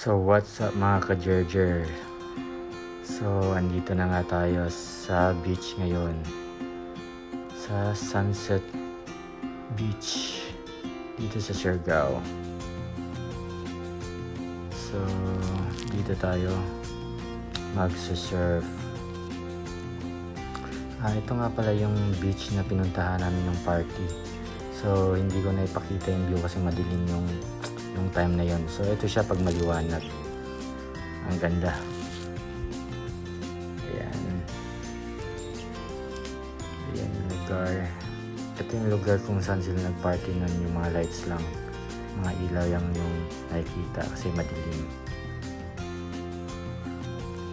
So what's up mga ka-Jerjer? So andito na nga tayo sa beach ngayon, sa Sunset Beach dito sa Siargao. So dito tayo magsusurf. Ito nga pala yung beach na pinuntahan namin ng party. So hindi ko na ipakita yung view kasi madilim yung time na yon. So ito siya pag maliwanag. Ang ganda. Ayan. Ayan yung lugar. Ito yung lugar kung saan sila nag-party nun, yung mga lights lang. Mga ilaw yung nakikita kasi madilim.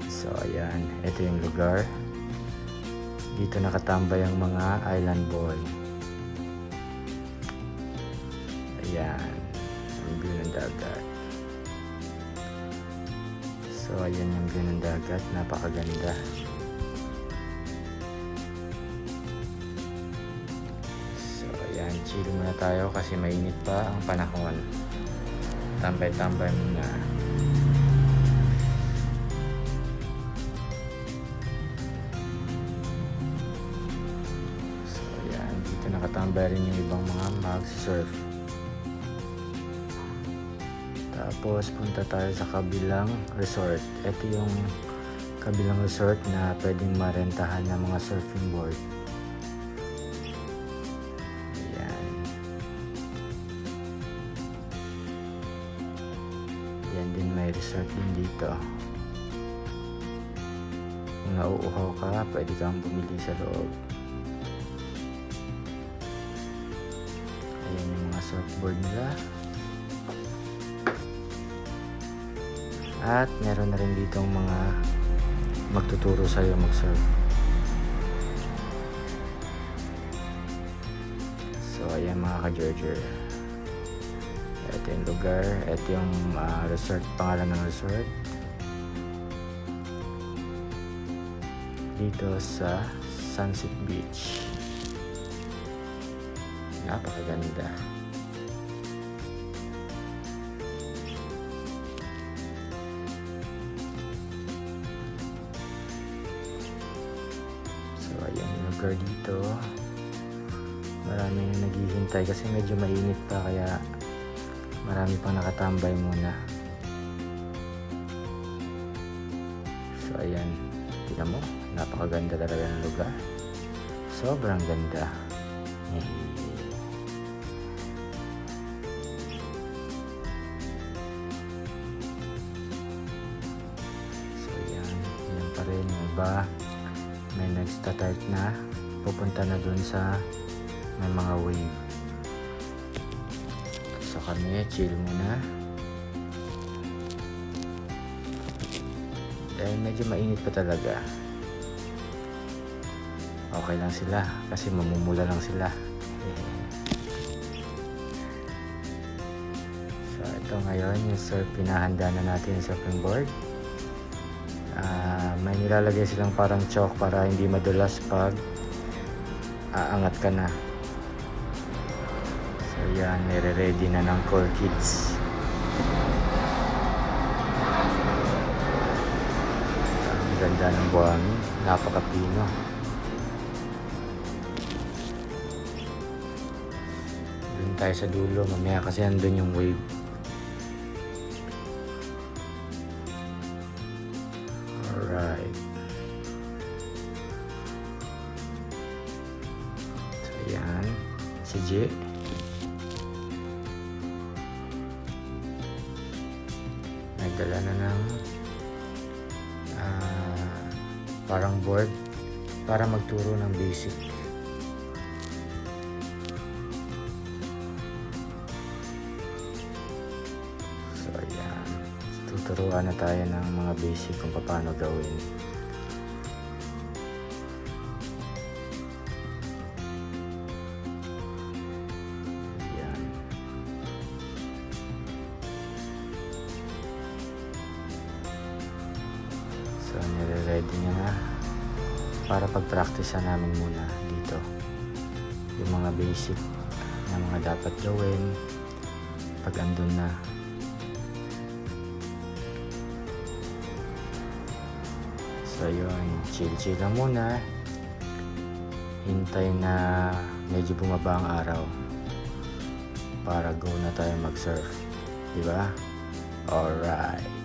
So ayan. Ito yung lugar. Dito nakatambay ang mga island boy. Ayan. Ang view ng dagat. So ayan yung view ng dagat, napakaganda. So ayan, chill muna tayo kasi mainit pa ang panahon. Tambay-tambay muna. So ayan, dito nakatambay rin yung ibang mga mag-surf. Tapos punta tayo sa kabilang resort. Ito yung kabilang resort na pwedeng marentahan ng mga surfing board. Ayan. Ayan din, may resort din dito. Kung nauuhaw ka, pwede kang bumili sa loob. Ayan yung mga surfboard nila. At meron na rin ditong mga magtuturo sa iyo mag-surf. So ayan mga ka-Jerjer. Ito yung lugar. Ito yung resort, pangalan ng resort. Dito sa Sunset Beach. Napakaganda. Ayan yung lugar dito. Marami na naghihintay kasi medyo mainit pa, kaya marami pang nakatambay muna. So ayan, tingnan mo, napakaganda talaga ng lugar. Sobrang ganda. So ayan, yan pa rin yung iba. May nagstart na pupunta na dun sa may mga wave. So kami chill muna dahil medyo mainit pa talaga. Okay lang sila kasi mamumula lang sila. So ito ngayon yung surf, pinahanda na natin yung surfing board. May nilalagay silang parang chalk para hindi madulas pag aangat ka na. So yan, nire-ready na ng Core Kids. Ang ganda ng buhangin, napakapino. Doon tayo sa dulo mamaya kasi andun yung wave. Alright. So yan, si J. Nagdala na ng parang board para magturo ng basic. So yan, tuturuan na tayo ng mga basic kung paano gawin. Yan. So nire-ready niya na para pag-practice namin muna dito yung mga basic na mga dapat gawin pag andun na. So yun, chill lang muna. Hintay na medyo bumaba ang araw para go na tayo mag-surf. Diba? Alright.